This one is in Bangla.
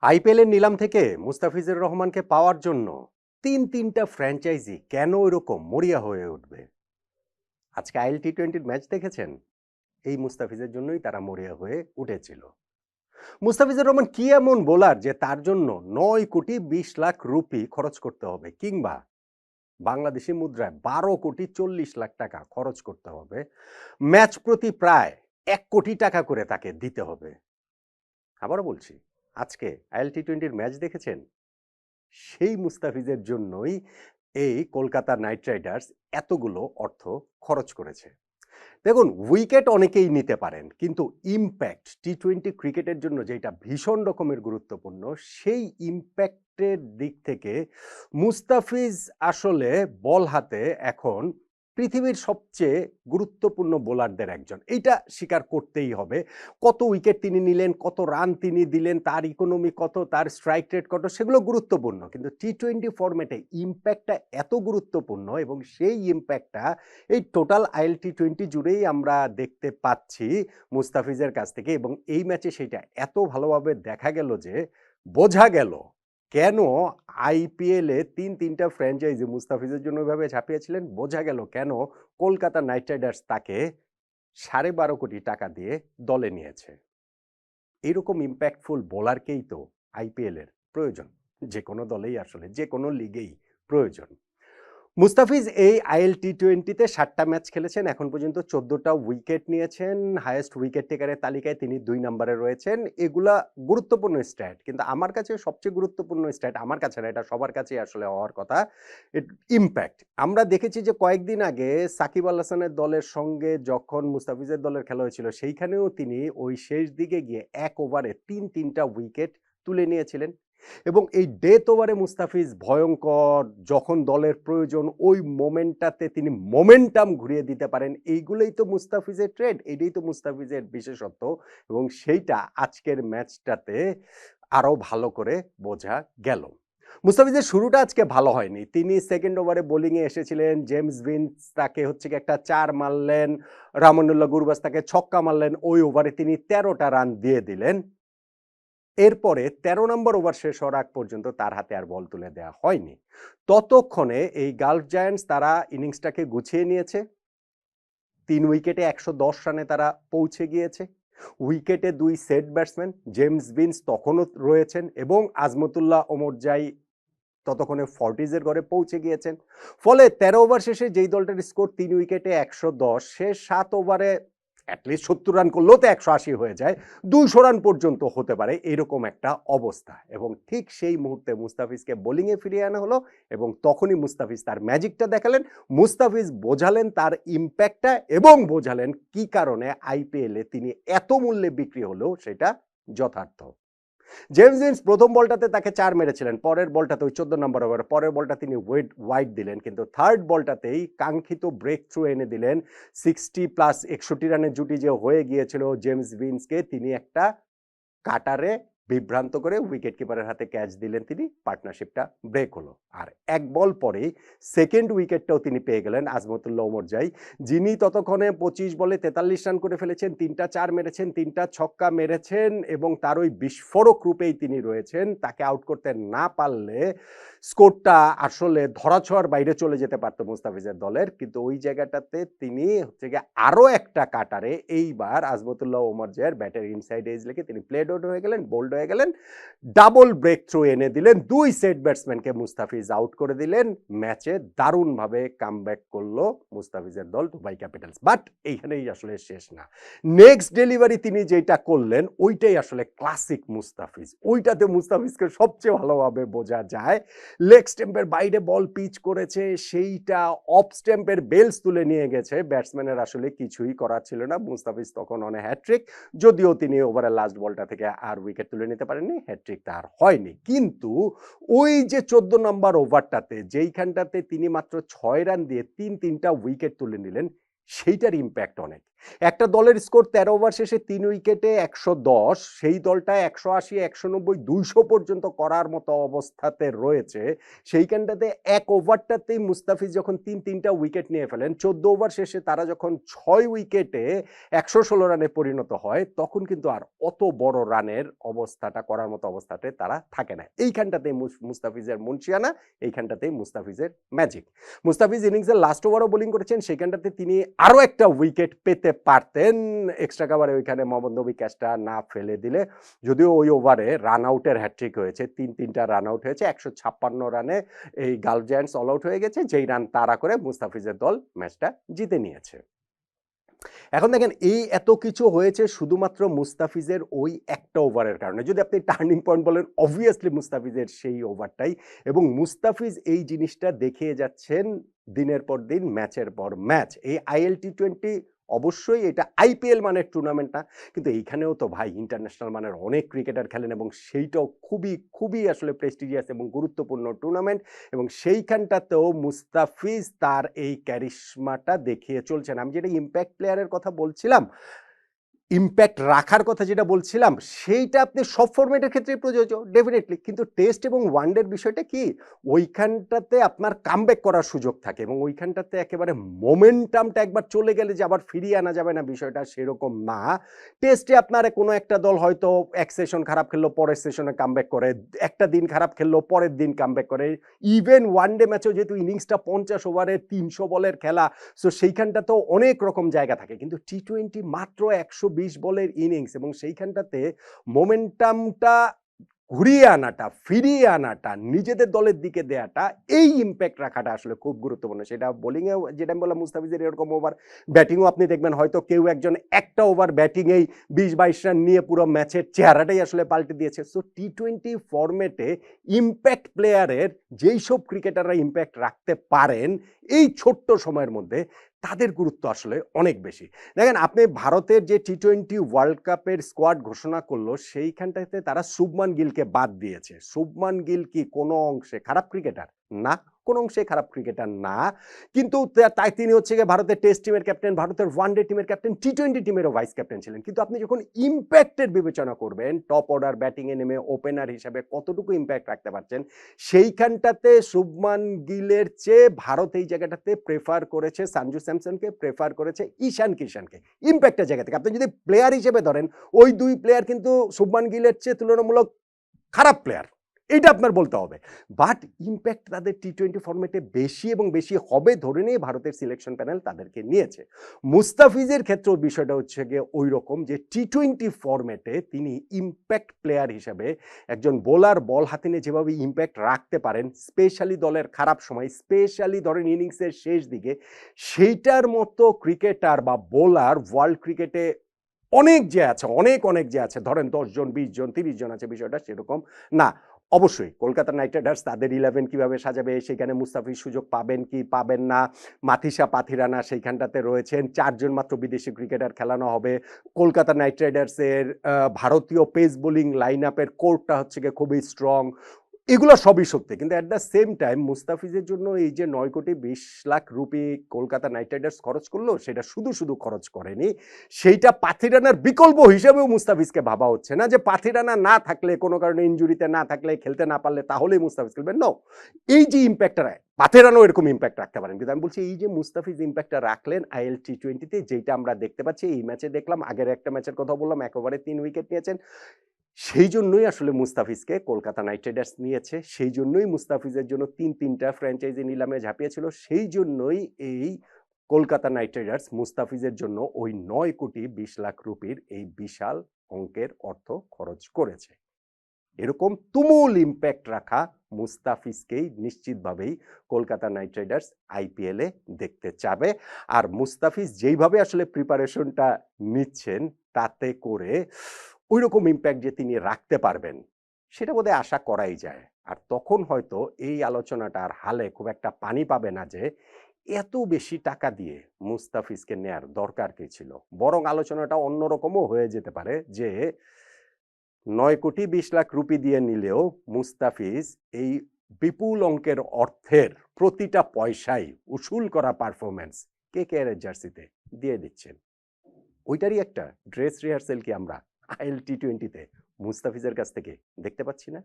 আইপিএলের নিলাম থেকে মুস্তাফিজুর রহমানকে পাওয়ার জন্য তিনটা ফ্র্যাঞ্চাইজি কেন এরকম মরিয়া হয়ে উঠবে? আজকে আইএল টি-20 ম্যাচ দেখেছেন? এই মুস্তাফিজের জন্যই তারা মরিয়া হয়ে উঠেছিল। মুস্তাফিজুর রহমান কি এমন বোলার যে তার জন্য 9,20,00,000 রুপি খরচ করতে হবে, কিংবা বাংলাদেশি মুদ্রায় 12,40,00,000 টাকা খরচ করতে হবে, ম্যাচ প্রতি প্রায় 1 কোটি টাকা করে তাকে দিতে হবে? আবারও বলছি, আজকে আইএল টি-20 ম্যাচ দেখেছেন? সেই মুস্তাফিজের জন্যই এই কলকাতা নাইট রাইডার্স এতগুলো অর্থ খরচ করেছে। দেখুন, উইকেট অনেকেই নিতে পারেন, কিন্তু ইম্প্যাক্ট টি-20 ক্রিকেটের জন্য যেটা ভীষণ রকমের গুরুত্বপূর্ণ, সেই ইম্প্যাক্টের দিক থেকে মুস্তাফিজ আসলে বল হাতে এখন পৃথিবীর সবচেয়ে গুরুত্বপূর্ণ বোলারদের একজন, এইটা স্বীকার করতেই হবে। কত উইকেট তিনি নিলেন, কত রান তিনি দিলেন, তার ইকোনমি কত, তার স্ট্রাইক রেট কত, সেগুলো গুরুত্বপূর্ণ, কিন্তু টি-20 ফরম্যাটে ইম্প্যাক্টটা এত গুরুত্বপূর্ণ, এবং সেই ইম্প্যাক্টটা এই টোটাল আইএল টি-20 জুড়েই আমরা দেখতে পাচ্ছি মুস্তাফিজের কাছ থেকে। এবং এই ম্যাচে সেটা এত ভালোভাবে দেখা গেল যে বোঝা গেল কেন আইপিএলে তিনটা ফ্র্যাঞ্চাইজি মুস্তাফিজের জন্য ওইভাবে ঝাঁপিয়েছিলেন। বোঝা গেল কেন কলকাতা নাইট রাইডার্স তাকে 12.5 কোটি টাকা দিয়ে দলে নিয়েছে। এরকম ইম্প্যাক্টফুল বোলারকেই তো আইপিএলের প্রয়োজন, যে কোনো দলেই, আসলে যে কোনো লিগেই প্রয়োজন। মুস্তাফিজ এই আইএল টি-20তে 7টা ম্যাচ খেলেছেন, এখন পর্যন্ত 14টা উইকেট নিয়েছেন, হাইয়েস্ট উইকেট টেকারের তালিকায় তিনি 2 নম্বরে রয়েছেন। এগুলা গুরুত্বপূর্ণ স্ট্যাট, কিন্তু আমার কাছে সবচেয়ে গুরুত্বপূর্ণ স্ট্যাট, আমার কাছে না, এটা সবার কাছেই আসলে হওয়ার কথা, ইম্প্যাক্ট। আমরা দেখেছি যে কয়েকদিন আগে সাকিব আল হাসানের দলের সঙ্গে যখন মুস্তাফিজের দলের খেলা হয়েছিল, সেইখানেও তিনি ওই শেষ দিকে গিয়ে 1 ওভারে 3টা উইকেট তুলে নিয়েছিলেন। এবং এই ডেথ ওভারে মুস্তাফিজ ভয়ঙ্কর, যখন দলের প্রয়োজন ওই মোমেন্টটাতে তিনি মোমেন্টাম ঘুরিয়ে দিতে পারেন। এইগুলোই তো মুস্তাফিজের ট্রেড, এটাই তো মুস্তাফিজের বিশেষত্ব, এবং সেইটা আজকের ম্যাচটাতে আরো ভালো করে বোঝা গেল। মুস্তাফিজের শুরুটা আজকে ভালো হয়নি। তিনি সেকেন্ড ওভারে বোলিংয়ে এসেছিলেন, জেমস ভিন্স তাকে একটা 4 মারলেন, রামানুল্লাহ গুরবাজ তাকে ছক্কা মারলেন, ওই ওভারে তিনি 13টা রান দিয়ে দিলেন। এরপরে 13 নম্বর ওভার শেষ হওয়ার আগ পর্যন্ত তার হাতে আর বল তুলে দেওয়া হয়নি। ততক্ষণে এই গালফ জায়ান্টস তারা ইনিংসটাকে গুছিয়ে নিয়েছে। 3 উইকেটে 110 রানে তারা পৌঁছে গিয়েছে। উইকেটে 2 সেট ব্যাটসম্যান, জেমস ভিন্স তখনও রয়েছেন, এবং আজমতুল্লাহ ওমরজাই ততক্ষণে 40s ঘরে পৌঁছে গিয়েছেন। ফলে 13 ওভার শেষে যেই দলটার স্কোর 3 উইকেটে 110, সে 7 ওভারে অ্যাটলিস্ট 70 রান করলেও তো 180 হয়ে যায়, 200 রান পর্যন্ত হতে পারে, এরকম একটা অবস্থা। এবং ঠিক সেই মুহূর্তে মুস্তাফিজকে বোলিংয়ে ফিরিয়ে আনা হলো, এবং তখনই মুস্তাফিজ তার ম্যাজিকটা দেখালেন। মুস্তাফিজ বোঝালেন তার ইম্প্যাক্টটা, এবং বোঝালেন কি কারণে আইপিএলে তিনি এত মূল্যে বিক্রি হলেও সেটা যথার্থ। জেমস ভিন্স প্রথম বলটাতে তাকে 4 মেরেছিলেন, পরের বলটাতে ওই 14 নম্বর ওভারে পরের বলটা তিনি ওয়াইড দিলেন, কিন্তু থার্ড বলটাতেই কাঙ্ক্ষিত ব্রেক থ্রু এনে দিলেন। 60+61 রানের জুটি যে হয়ে গিয়েছিল জেমস ভিন্সকে, তিনি একটা কাটারে বিভ্রান্ত করে উইকেট কিপারের হাতে ক্যাচ দিলেন, তিনি পার্টনারশিপটা ব্রেক হলো। আর এক বল পরেই সেকেন্ড উইকেটটাও তিনি পেয়ে গেলেন আজমতুল্লাহ ওমরজাই, যিনি ততক্ষণে 25 বলে 43 রান করে ফেলেছেন, 3টা 4 মেরেছেন, 3টা ছক্কা মেরেছেন, এবং তার ওই বিস্ফোরক রূপেই তিনি রয়েছেন। তাকে আউট করতে না পারলে স্কোরটা আসলে ধরাছোঁয়ার বাইরে চলে যেতে পারত মুস্তাফিজের দলের, কিন্তু ওই জায়গাটাতে তিনি আরো একটা কাটারে এইবার আজমতুল্লাহ ওমরজাইয়ের ব্যাটের ইনসাইড এজ লেগে তিনি প্লেড আউট হয়ে গেলেন, বোল্ড হয়ে গেলেন, ডাবল ব্রেক থ্রু এনে দিলেন, 2 সেট ব্যাটসম্যানকে মুস্তাফিজ আউট করে দিলেন। ম্যাচে দারুণভাবে কামব্যাক করলো মুস্তাফিজের দল দুবাই ক্যাপিটালস। বাট এইখানেই আসলে শেষ না। নেক্সট ডেলিভারি তিনি যেটা করলেন ওইটাই আসলে ক্লাসিক মুস্তাফিজ। ওইটাতে মুস্তাফিজকে সবচেয়ে ভালোভাবে বোঝা যায়। লেগ স্ট্যাম্পের বাইরে বল পিচ করেছে, সেইটা অফ স্ট্যাম্পের বেলস তুলে নিয়ে গেছে, ব্যাটসম্যানের আসলে কিছুই করার ছিল না। মুস্তাফিজ তখন অন হ্যাট্রিক, যদিও তিনি ওভারের লাস্ট বলটা থেকে আর উইকেট তুলে নিতে পারেননি, হ্যাট্রিক তার হয়নি। কিন্তু ওই যে 14 নম্বর ওভারটাতে যেইখানটাতে তিনি মাত্র 6 রান দিয়ে 3টা উইকেট তুলে নিলেন, সেইটার ইম্প্যাক্ট অনেক। একটা দলের স্কোর 13 ওভার শেষে 3 উইকেটে 110, সেই দলটা 180, 190, 200 পর্যন্ত করার মতো অবস্থাতে রয়েছে। সেইখানটাতে এক ওভারটাতেই মুস্তাফিজ যখন 3-3টা উইকেট নিয়ে ফেলেন, 14 ওভার শেষে তারা যখন 6 উইকেটে 116 রানে পরিণত হয়, তখন কিন্তু আর অত বড় রানের অবস্থাটা করার মতো অবস্থাতে তারা থাকে না। এইখানটাতে মুস্তাফিজের মুনশিয়ানা, এইখানটাতেই মুস্তাফিজের ম্যাজিক। মুস্তাফিজ ইনিংসের লাস্ট ওভারও বোলিং করেছেন, সেখানটাতে তিনি আরও একটা উইকেট পেতে পারতেন এক্সট্রা কাভারে, ওইখানে মোহাম্মদ নবী ক্যাচটা না ফেলে দিলে। যদিও ওই ওভারে রান আউটের হ্যাট্রিক হয়েছে, 3-3টা রান আউট হয়েছে, 156 রানে এই গালফ জায়ান্টস অল আউট হয়ে গেছে, যেই রান তাড়া করে মুস্তাফিজের দল ম্যাচটা জিতে নিয়েছে। এখন দেখেন, এই এত কিছু হয়েছে শুধুমাত্র মুস্তাফিজের ওই একটা ওভারের কারণে। যদি আপনি টার্নিং পয়েন্ট বলেন, অবভিয়াসলি মুস্তাফিজের সেই ওভারটাই, এবং মুস্তাফিজ এই জিনিসটা দেখিয়ে যাচ্ছেন দিনের পর দিন, ম্যাচের পর ম্যাচ। এই আইএল টি20 অবশ্যই এটা আইপিএল মানের টুর্নামেন্ট না, কিন্তু এইখানেও তো ভাই ইন্টারন্যাশনাল মানের অনেক ক্রিকেটার খেলেন, এবং সেইটাও খুবই খুবই আসলে প্রেস্টিজিয়াস এবং গুরুত্বপূর্ণ টুর্নামেন্ট, এবং সেইখানটাতেও মুস্তাফিজ তার এই ক্যারিশমাটা দেখিয়ে চলছেন। আমি যেটা ইম্প্যাক্ট প্লেয়ারের কথা বলছিলাম, ইম্প্যাক্ট রাখার কথা যেটা বলছিলাম, সেইটা আপনি সব ফরম্যাটের ক্ষেত্রেই প্রযোজ্য, ডেফিনেটলি। কিন্তু টেস্ট এবং ওয়ানডের বিষয়টা কি, ওইখানটাতে আপনার কামব্যাক করার সুযোগ থাকে, এবং ওইখানটাতে একেবারে মোমেন্টামটা একবার চলে গেলে যে আবার ফিরিয়ে আনা যাবে না, বিষয়টা সেরকম না। টেস্টে আপনার কোনো একটা দল হয়তো এক সেশন খারাপ খেললো, পরের সেশনে কামব্যাক করে, একটা দিন খারাপ খেললো, পরের দিন কামব্যাক করে। ইভেন ওয়ানডে ম্যাচেও যেহেতু ইনিংসটা 50 ওভারের 300 বলের খেলা, সো সেইখানটাতেও অনেক রকম জায়গা থাকে। কিন্তু টি20 মাত্র 120 বলের ইনিংস, এবং সেইখানটাতে মোমেন্টামটা ঘুরিয়ে আনাটা, ফিরিয়ে আনাটা, নিজেদের দলের দিকে দেয়াটা, এই ইম্প্যাক্ট রাখাটা আসলে খুব গুরুত্বপূর্ণ। সেটা বোলিংয়েও, যেটা আমি বললাম মুস্তাফিজের এরকম ওভার, ব্যাটিংও আপনি দেখবেন হয়তো কেউ একজন একটা ওভার ব্যাটিংয়েই 20-22 রান নিয়ে পুরো ম্যাচের চেহারাটাই আসলে পাল্টে দিয়েছে। সো টি20 ফরম্যাটে ইম্প্যাক্ট প্লেয়ারের, যেই সব ক্রিকেটাররা ইম্প্যাক্ট রাখতে পারেন এই ছোট্ট সময়ের মধ্যে, তাদের গুরুত্ব আসলে অনেক বেশি। দেখেন, আপনি ভারতের যে টি20 ওয়ার্ল্ড কাপের স্কোয়াড ঘোষণা করলো, সেইখানটাতে তারা শুভমান গিলকে বাদ দিয়েছে। শুভমান গিল কি কোনো অংশে খারাপ ক্রিকেটার? না, কোনো অংশে খারাপ ক্রিকেটার না, কিন্তু তাই তিনি হচ্ছে গিয়ে ভারতের টেস্ট টিমের ক্যাপ্টেন, ভারতের ওয়ানডে টিমের ক্যাপ্টেন, টি20 টিমেরও ভাইস ক্যাপ্টেন ছিলেন। কিন্তু আপনি যখন ইম্প্যাক্টের বিবেচনা করবেন, টপ অর্ডার ব্যাটিংয়ে নেমে ওপেনার হিসাবে কতটুকু ইম্প্যাক্ট রাখতে পারছেন, সেইখানটাতে শুভমান গিলের চেয়ে ভারত এই জায়গাটাতে প্রেফার করেছে সঞ্জু স্যামসনকে, প্রেফার করেছে ঈশান কিষানকে ইম্প্যাক্টের জায়গা থেকে। আপনি যদি প্লেয়ার হিসেবে ধরেন, ওই দুই প্লেয়ার কিন্তু শুভমান গিলের চেয়ে তুলনামূলক খারাপ প্লেয়ার, এটা আপনার বলতে হবে। বাট ইম্প্যাক্ট তাদের টি20 ফরম্যাটে বেশি এবং বেশি হবে ধরে নিয়ে ভারতের সিলেকশন প্যানেল তাদেরকে নিয়েছে। মুস্তাফিজের ক্ষেত্রেও বিষয়টা হচ্ছে গিয়ে ওই রকম, যে টি20 ফরম্যাটে তিনি ইম্প্যাক্ট প্লেয়ার হিসেবে একজন বোলার বল হাতে নিয়ে যেভাবে ইম্প্যাক্ট রাখতে পারেন, স্পেশালি দলের খারাপ সময়, স্পেশালি ধরেন ইনিংসের শেষ দিকে, সেইটার মতো ক্রিকেটার বা বোলার ওয়ার্ল্ড ক্রিকেটে অনেক যে আছে, অনেক অনেক যে আছে, ধরেন 10 জন, 20 জন, 30 জন আছে, বিষয়টা সেরকম না। অবশ্যই কলকাতা নাইট রাইডার্স তাদের 11 কিভাবে সাজাবে, সেখানে মুস্তাফিজ সুযোগ পাবেন কি পাবেন না, মাথিসা পাথিরানা সেইখানটাতে রয়েছেন, 4 জন মাত্র বিদেশি ক্রিকেটার খেলানো হবে। কলকাতা নাইট রাইডার্সের ভারতীয় পেস বোলিং লাইন আপের কোরটা হচ্ছে গিয়ে খুবই স্ট্রং, এগুলো সবই সত্যি। কিন্তু অ্যাট দ্য সেম টাইম মুস্তাফিজের জন্য এই যে 9,20,00,000 রুপি কলকাতা নাইট রাইডার্স খরচ করলো, সেটা শুধু শুধু খরচ করেনি, সেইটা পাথিরানার বিকল্প হিসেবেও মুস্তাফিজকে ভাবা হচ্ছে না, যে পাথিরানা না থাকলে, কোনো কারণে ইনজুরিতে না থাকলে, খেলতে না পারলে তাহলেই মুস্তাফিজ খেলবেন। নো, এই যে ইম্প্যাক্টটা, পাথিরানাও এরকম ইম্প্যাক্ট রাখতে পারেন, কিন্তু আমি বলছি এই যে মুস্তাফিজ ইম্প্যাক্টটা রাখলেন আইএল টি20তে, যেটা আমরা দেখতে পাচ্ছি এই ম্যাচে দেখলাম, আগের একটা ম্যাচের কথা বললাম, 1 ওভারে 3 উইকেট নিয়েছেন, সেই জন্যই আসলে মুস্তাফিজকে কলকাতা নাইট রাইডার্স নিয়েছে, সেই জন্যই মুস্তাফিজের জন্য 3-3টা ফ্র্যাঞ্চাইজি নিলামে ঝাঁপিয়েছিল, সেই জন্যই এই কলকাতা নাইট রাইডার্স মুস্তাফিজের জন্য ওই 9,20,00,000 রুপির এই বিশাল অঙ্কের অর্থ খরচ করেছে। এরকম তুমুল ইম্প্যাক্ট রাখা মুস্তাফিজকেই নিশ্চিতভাবেই কলকাতা নাইট রাইডার্স আইপিএলে দেখতে চাবে। আর মুস্তাফিজ যেইভাবে আসলে প্রিপারেশনটা নিচ্ছেন, তাতে করে ওই রকম ইম্প্যাক্ট যে তিনি রাখতে পারবেন, সেটা বোধহয় আশা করাই যায়। আর তখন হয়তো এই আলোচনাটা আর হালে খুব একটা পানি পাবে না, যে এত বেশি টাকা দিয়ে মুস্তাফিজকে নেয়ার দরকার কি ছিল। বরং আলোচনাটা অন্যরকমও হয়ে যেতে পারে, যে 9,20,00,000 রুপি দিয়ে নিলেও মুস্তাফিজ এই বিপুল অঙ্কের অর্থের প্রতিটা পয়সাই উসুল করা পারফরমেন্স KKR-এর জার্সিতে দিয়ে দিচ্ছেন। ওইটারই একটা ড্রেস রিহার্সাল কি আমরা IL T20-তে মুস্তাফিজের কাছ থেকে দেখতে পাচ্ছি না?